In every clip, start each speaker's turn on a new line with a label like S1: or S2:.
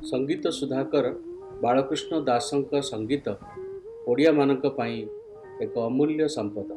S1: संगीत सुधाकर बालकृष्ण दासଙ୍କ संगीत ओडिया मानक ପାଇଁ ଏକ ଅମୂଲ୍ୟ ସମ୍ପଦ।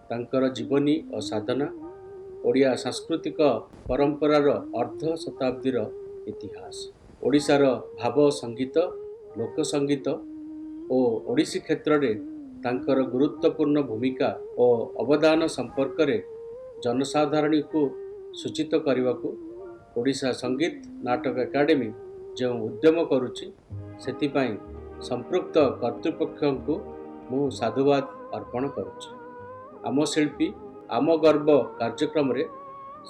S1: ତାଙ୍କର ଜୀବନୀ ଓ ସାଧନା ଓଡ଼ିଆ ସାଂସ୍କୃତିକ ପରମ୍ପରାର ଅର୍ଦ୍ଧ ଶତାବ୍ଦୀର ଇତିହାସ। ଓଡ଼ିଶାର ଭାବ ସଙ୍ଗୀତ, ଲୋକ ସଙ୍ଗୀତ ଓ ଓଡ଼ିଶୀ କ୍ଷେତ୍ରରେ ତାଙ୍କର ଗୁରୁତ୍ୱପୂର୍ଣ୍ଣ ଭୂମିକା ଓ ଅବଦାନ ସମ୍ପର୍କରେ ଜନସାଧାରଣଙ୍କୁ ସୂଚିତ କରିବାକୁ ଓଡ଼ିଶା ସଙ୍ଗୀତ ନାଟକ ଏକାଡେମୀ ଯେଉଁ ଉଦ୍ୟମ କରୁଛି, ସେଥିପାଇଁ ସମ୍ପୃକ୍ତ କର୍ତ୍ତୃପକ୍ଷଙ୍କୁ ମୁଁ ସାଧୁବାଦ ଅର୍ପଣ କରୁଛି। ଆମ ଶିଳ୍ପୀ ଆମ ଗର୍ବ କାର୍ଯ୍ୟକ୍ରମରେ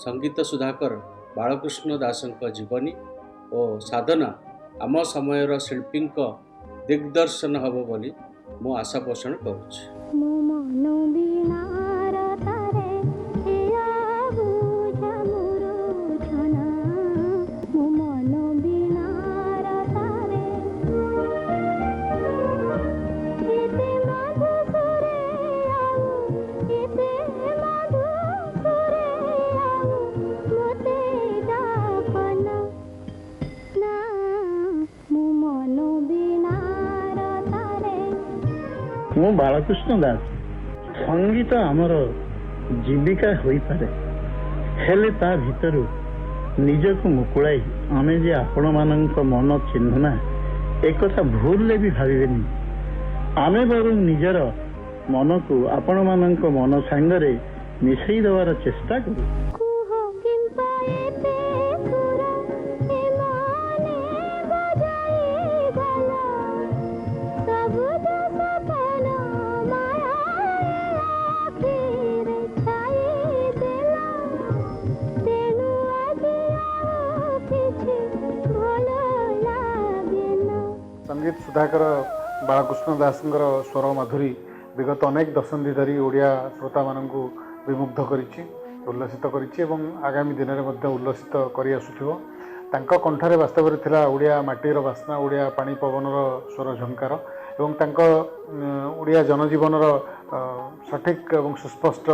S1: ସଂଗୀତ ସୁଧାକର ବାଳକୃଷ୍ଣ ଦାସଙ୍କ ଜୀବନୀ ଓ ସାଧନା ଆମ ସମୟର ଶିଳ୍ପୀଙ୍କ ଦିଗ୍ଦର୍ଶନ ହେବ ବୋଲି ମୁଁ ଆଶା ପୋଷଣ କରୁଛି।
S2: ମୁଁ ବାଳକୃଷ୍ଣ ଦାସ। ସଙ୍ଗୀତ ଆମର ଜୀବିକା ହୋଇପାରେ, ହେଲେ ତା ଭିତରୁ ନିଜକୁ ମୁକୁଳାଇ ଆମେ ଯେ ଆପଣମାନଙ୍କ ମନ ଚିହ୍ନୁନା, ଏକଥା ଭୁଲରେ ବି ଭାବିବେନି। ଆମେ ବରଂ ନିଜର ମନକୁ ଆପଣମାନଙ୍କ ମନ ସାଙ୍ଗରେ ମିଶେଇ ଦେବାର ଚେଷ୍ଟା କରୁ।
S3: संगीत सुधाकर बालकृष्ण दासଙ୍କର स्वर माधुरी विगत अनेक दशंधि धरी ओडिया श्रोता मानू विमुग्ध करिछि, उल्लसित करिछि एवं आगामी दिन में उल्लसित करि आसुथिबो। तांको कंठरे वास्तव रे थिला ओडिया माटीर बास्ना, ओडिया पानी पवनर स्वर झंकार एवं तांको ओडिया जनजीवनर सठिक एवं सुस्पष्ट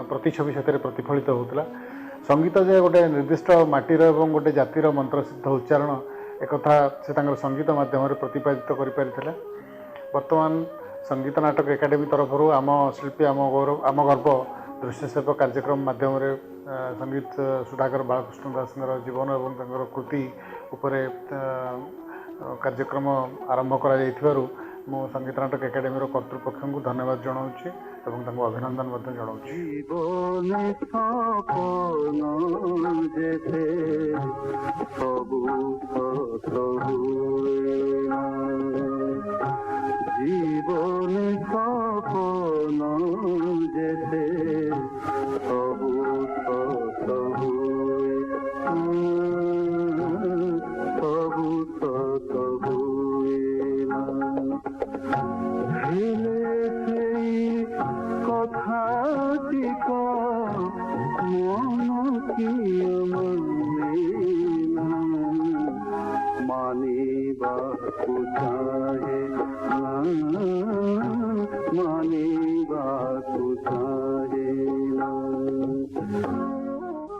S3: प्रतिछवि सेतरे प्रतिफलित होउतला। संगीत जे गोटे निर्दिष्ट माटीर एवं गोटे जातिर मंत्रसिद्ध उच्चारण एकथा से संगीत माध्यम प्रतिपादित कर। वर्तमान संगीत नाटक एकाडेमी तरफ आम शिल्पी आम गर्व दृश्य सेव कार्यक्रम माध्यम संगीत सुधाकर बालकृष्ण दास जीवन और कृति उपरे कार्यक्रम आरंभ कर संगीत नाटक एकाडेमी कर्तृपक्ष को धन्यवाद जनाऊँगी और अभिनंदन जनाऊँगी।
S2: জীবন সপন যেতে সবু সবু সবু সেই কথাটি মন কি मानिबाकु चाहे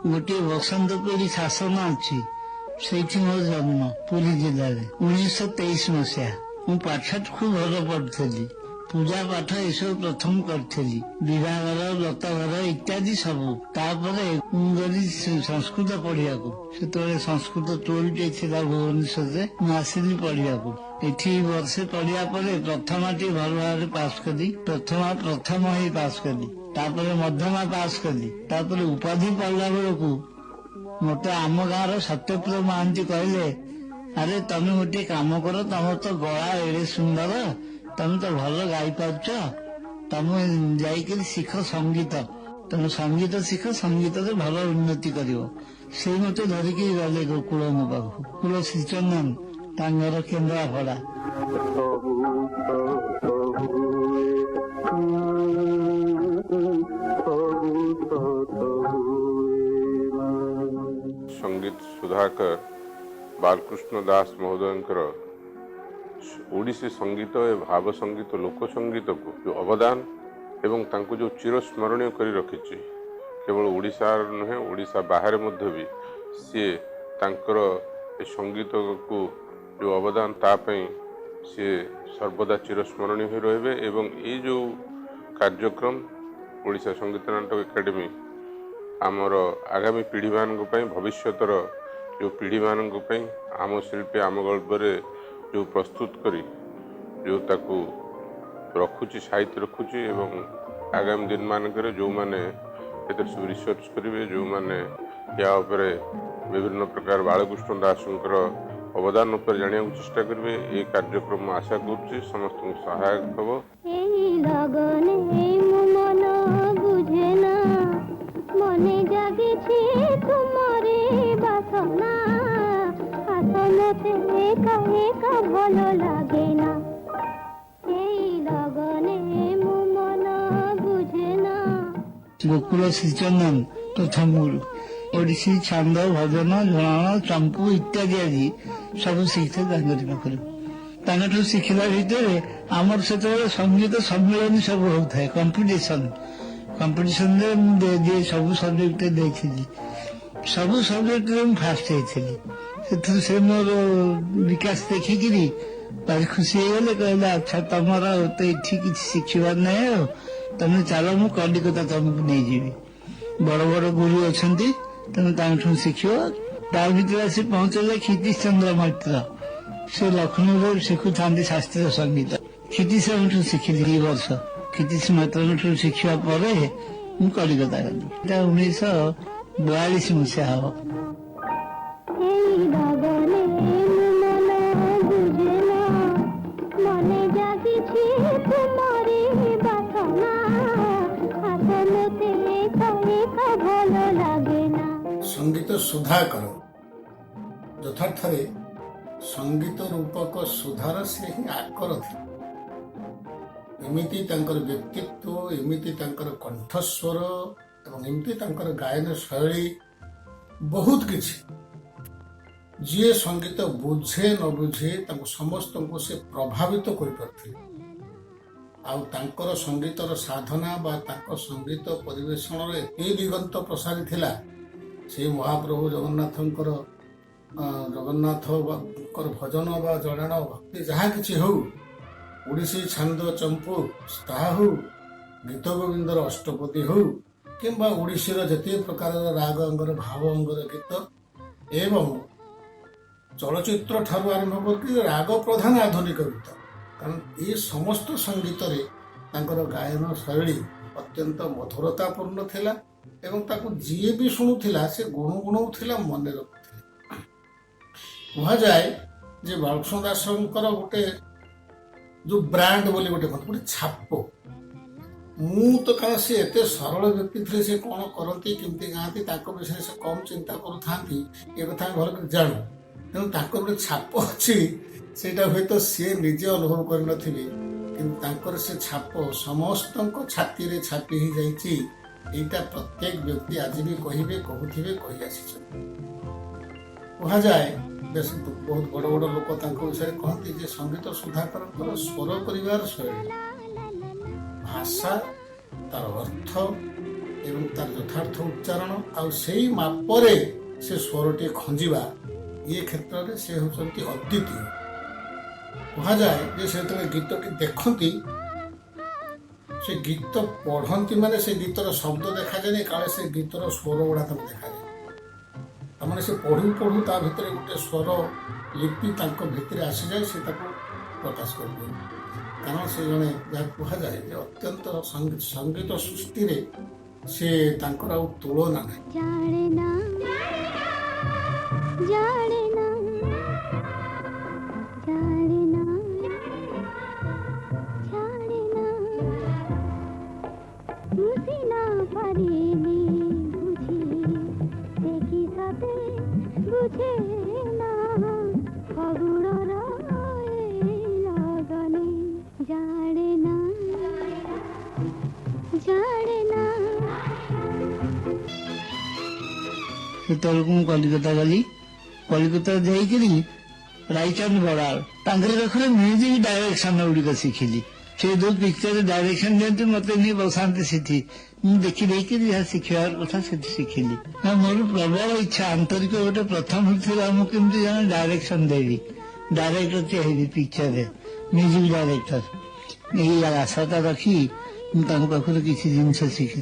S2: गोटे बसंतपुरी शासन अच्छी से मोर जन्म पुरी जिले में 1923 मसीहा। मु पाठ खूब भल पढ़ी, पूजा पाठ एसब प्रथम करी, विवाहर लतघर इत्यादि सबू। गली संस्कृत पढ़िया से संस्कृत टोलटे था भुवनेश्वर आसली पढ़िया। एठी वर्षे पढ़िया प्रथमा टी भल भाव पास कली, प्रथम ही पास कली, मध्यमा पास कली, उपाधि पढ़ला बेलू मत आम गाँव सत्यपुर महांती कहले, अरे तमें गोटे काम कर, तुम तो गला एड़े सुंदर, तुम तो भल गाई पार्छ, तुम जाकर शिख संगीत, तुम संगीत शिख, संगीत भल उन्नति कर। से मत धरिकी गले गोकुल मो पाख कुल श्रीचंदन तांगर केन्द्रापड़ा।
S4: संगीत सुधाकर बालकृष्ण दास महोदय ओडिसी संगीत ए भाव संगीत लोक संगीत को जो अवदान एवं तांको जो चिरस्मरणीय कर रखी, केवल ओडिशा नुहे ओडिशा बाहर मध्य भी सी तांकर ए संगीत को जो अवदान तापई सी सर्वदा चिरस्मरणीय हो रहे एवं ये जो कार्यक्रम ओडिशा संगीत नाटक एकाडेमी आमर आगामी पीढ़ी मान भविष्यतर जो पीढ़ी मान आम शिल्पी आम गल्परे जो प्रस्तुत करी जो ताकू रखुची साहित्य रखुची एवं आगामी दिन मानक जो मैंने सब रिसर्च करेंगे जो मैंने या उपरे विभिन्न प्रकार बालकृष्ण दासंकर अवदान उपर जानिया चेष्टा करेंगे ये कार्यक्रम आशा करुच्ची समस्त सहायक हम
S2: गोकुल श्रीचंदन प्रथम गुरु ओडिसी छांद भजन झुणाण चंपू इत्यादि आदि सब शिखते पाखु शिखला भितर आमर से संगीत सम्मेलन सब होता है कंपटीशन दिए सब सब्जेक्ट देखी सब सब्जेक्ट फास्ट होती से मोर विकास देखिकी भारी खुशी होगले कहला अच्छा तुम तो ये कि शिखबार नहीं हो तमें चलो मु कलिकता तुमको नहीं जीवी बड़ बड़ गुरु अच्छा तुम शिख भर आसी पहुंचले क्षितिश चंद्र मित्र से लखनऊ शिखु था शास्त्रीय संगीत क्षितिश शिखिली 2 वर्ष क्षितिश मित्र शिखा पर मु कलिकता गली 1942 मसीहा हम
S5: संगीत सुधाकर यथार्थ संगीत रूपक सुधार से ही आकर थे एमती व्यक्तित्व एमती कंठस्वर एवं एमती गायन शैली बहुत किछि जी संगीत बुझे न बुझे समस्त को से प्रभावित कर संगीतर साधना बा संगीत परिवेशन ए दिगंत प्रसारी थिला से महाप्रभु जगन्नाथंकर जगन्नाथ भजन बा जड़ाण भक्ति जहाँ किसी हो ओडिसी छांद चंपू ताहा हो गीत गोविंदर अष्टपदी हो किंबा ओडिशीर जते प्रकार राग अंगर भाव अंगर गीत एवं चलचित्र ठारू आरंभ करके राग प्रधान आधुनिक गीत कारण ये समस्त संगीत रे गायन शैली अत्यंत मधुरतापूर्ण थिला एवं ताकू जी भी शुणुला से गुणगुणौला मन रखुला कह जाए जे बालकृष्ण दासंकर गोटे जो ब्रांड बोली गोटे छाप मु तो कारण सी एत सरल व्यक्ति थे से कौन करती केमती गाँती विषय से कम चिंता करूँ ये कथा भल जानू तेणु गोटे छाप अच्छी सेटा हुए तो सी निजे अनुभव कर से छाप समस्त छाती रे छापी ही जाइए एटा प्रत्येक व्यक्ति आज भी कहे कहते कही आसी कह जाए बहुत बड़ बड़ लोक विषय कहते संगीत सुधाकर स्वर परिवार शैली भाषा तार अर्थ एवं तार यथार्थ उच्चारण आई मापरे से स्वरटी खंजिबा ये क्षेत्र में से होती अद्वितीय कह जाए से गीत की देखती से गीत पढ़ती माने से गीतर शब्द देखा जाए काले से गीतर स्वर गुड़ा देखा जाए मैंने से पढ़ू पढ़ू ता भीतर गोटे स्वर लिपि भितर आसी जाए से प्रकाश कर दिए कारण से जड़े जहाँ कह जाए अत्यंत संगीत सृष्टि से तुलना
S2: सेतु कलिकता गली कलिकता जाइकरी रायचंद बराल पाखरे म्यूजिक डायरेक्शन गुड़िक शिखिली से जो पिक्चर डायरेक्शन दिखते मत नहीं बसाते से देखी जहाँ शिखार कथा से शिखिली मोर प्रबल इच्छा आंतरिक गोटे प्रथम होता मुझे डायरेक्शन देवी डायरेक्टर चाहिए पिक्चर म्यूजिक डायरेक्टर यही आशाटा रखी पाखर किसी जिनस शिखी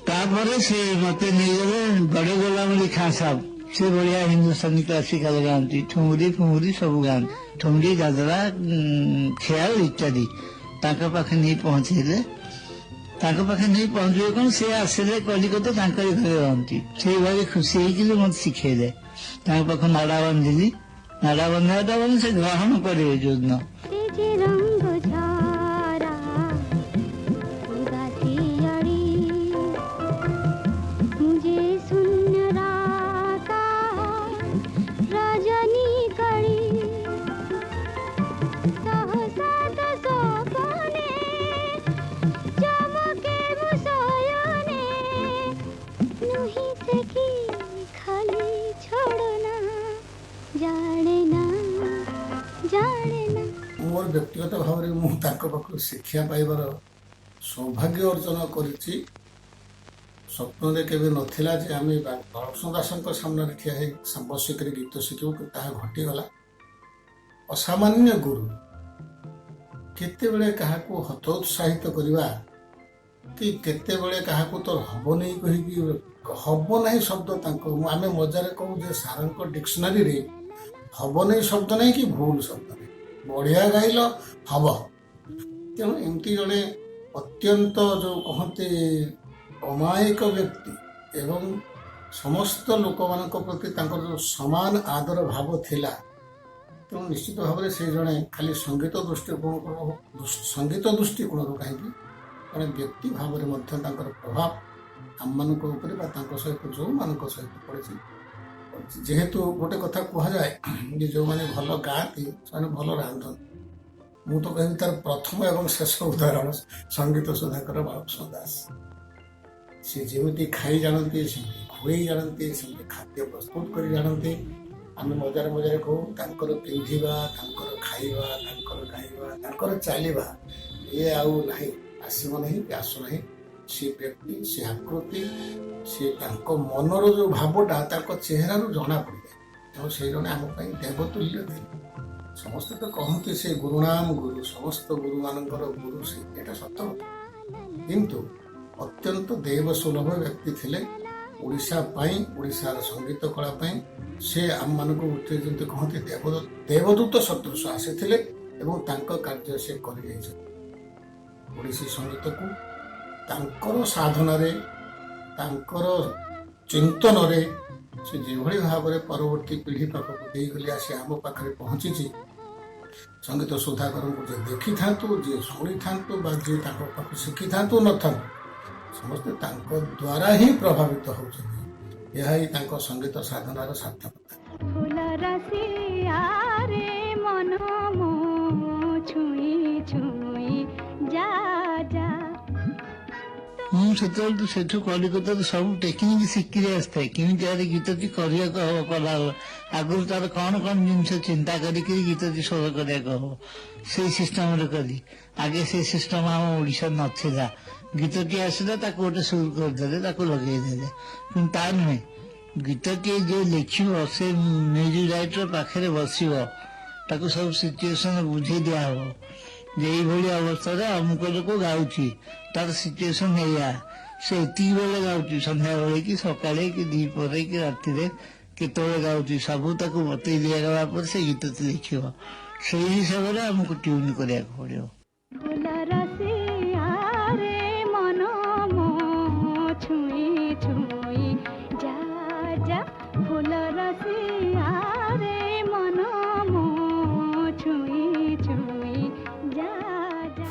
S2: तापर से मत नहीं गले बड़े गोलाम अली खां साहब से बढ़िया हिंदुस्तानी क्लासिकल गाँति ठुमुरी फुमुरी सब गाँति ठुमरी दादरा ख्याल इत्यादि पाखे नहीं पहुंचे पाखे नहीं पहुंचे कौन से आसले कलिकता घरे रहती से भाई खुशी होगी मत शिखेले पाख नाड़ा बांधिली नाड़ा बंधाटा बोले से ग्रहण करे जो दिन
S5: मोर व्यक्तिगत भाव में पाखु शिक्षा पाइबार सौभाग्य अर्जन करिछि स्वप्न केवे नथिला जे आम बालकृष्ण दास सामने ठिया बसिक गीत शिखू ताहा घटीगला असामान्य गुरु केतेबेले काहाकू हतोत्साहित करवा कि केतेबेले काहाकू तो हब नहीं कहिकी हब नहीं शब्द आम मजारे कहूँ जे सारंक डिक्शनरी रे हब नहीं शब्द नहीं कि भूल शब्द नहीं बढ़िया गाइल हब तेणु एमती जड़े अत्यंत जो कहते अमायिक व्यक्ति एवं समस्त लोक मान प्रति जो समान आदर भाव थिला तेणु निश्चित भाव से जड़े खाली संगीत दृष्टिकोण कहीं जड़े व्यक्ति भाव में प्रभाव आम मान सहित जो मान सहित पड़ी जेहेतु गोटे कथा कह जाए जो मैंने भल गाती से भल रांधती मु तो कह तार प्रथम एवं शेष उदाहरण संगीत सुधाकर बालकृष्ण दास सी जमी खाई जानती खुई जानती खाद्य प्रस्तुत कर जानती आम मजार मजार कहूँ पिंधा खाइबा गाइबा चलवा ये आउ ना आसब ना आसुना से व्यक्ति से आकृति से मनर जो भावटा चेहरा जना पड़ जाए से जन आम देवतुल्य थे समस्ते तो कहते से गुरुनाम गुरु समस्त गुरु मान गुरु से यहाँ सत किंतु अत्यंत देवसुलभ व्यक्ति थे ओडिशा ओडिशार संगीत कला से आम मान कहते देवदूत सदृश आसी कार्य से ओडिसी संगीत को तांकर साधना रे तांकर चिंतन रे से जेभली भाव में परवर्ती पीढ़ी पाखक देगली आसी आम पाखे पहुंची संगीत सुधाकर को जे देखी था जे शुणी था जे पाख शिखी था न था समस्ते द्वारा ही प्रभावित होती यह संगीत साधनार सार्थकता।
S2: से कलिकता सब टेक्निक शिखी आसता केमी गीतटी कला आगुरी तार कौन कौन जिन चिंता गीतटी स्वर करम करी आगे से सिस्टम आम ओडिशा नाला गीतटी आसला गोटे सुर करदे लगेदे कि तार नुहे गीतटी जो लिख से म्यूजिक डायरेक्टर पाखे बस सब सिचुएसन बुझे दिहब जे अवस्था अमुक लोक गाँची तार सिचुएसन से एति बेले गाँची संध्या बेले कि सका कि दीपर कि राति केतवे गाँची सबू बतई दिगला पर से गीत लिख से हिसाब से आमको ट्यून करा पड़ो।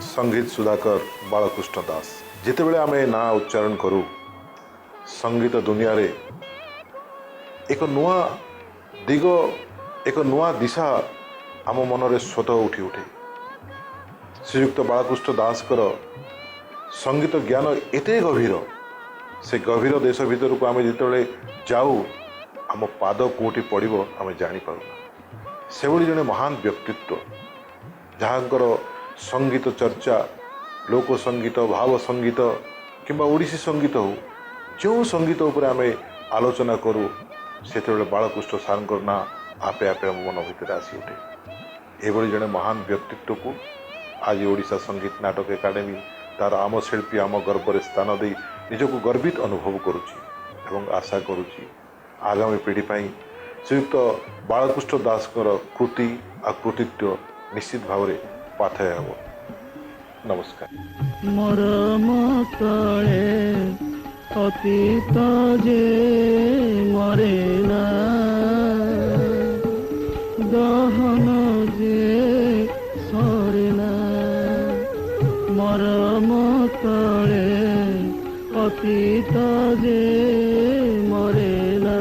S6: संगीत सुधाकर बालकृष्ण दास जितेबले आम ना उच्चारण करूँ संगीत दुनिया रे एक नुआ दिग एक नुआ दिशा आम मनरे स्वतः उठी उठे श्रीयुक्त बालकृष्ण दास संगीत ज्ञान एते गभीर से गभीर देश भीतर को आम जितेबले जाऊ आम पाद कोटी पड़ो आम जानीपारूना से भली जड़े महान व्यक्तित्व जहाँकर संगीत चर्चा लोक संगीत भाव संगीत किंबा ओडिसी संगीत हो जो संगीत उपर आम आलोचना करूँ से बालकृष्ण सार ना आपे आपे मन भीतर आसी उठे। एभली जड़े महान व्यक्तित्व को आज ओडिशा संगीत नाटक एकाडेमी तार आम शिल्पी आम गर्व स्थान दे निजक गर्वित अनुभव करुच्ची एवं आशा करुच्ची आगामी पीढ़ी पाई श्रीयुक्त बालकृष्ण दास कृति आ कृतित्व निश्चित भाव में पाथेय हम। नमस्कार।
S2: मरम तले अतीत जे मरे ना दहन जे सरे ना मरम तले अतीत जे मरे ना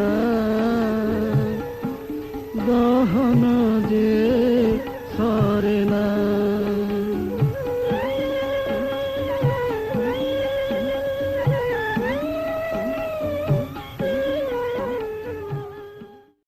S2: दहन जे सरे ना।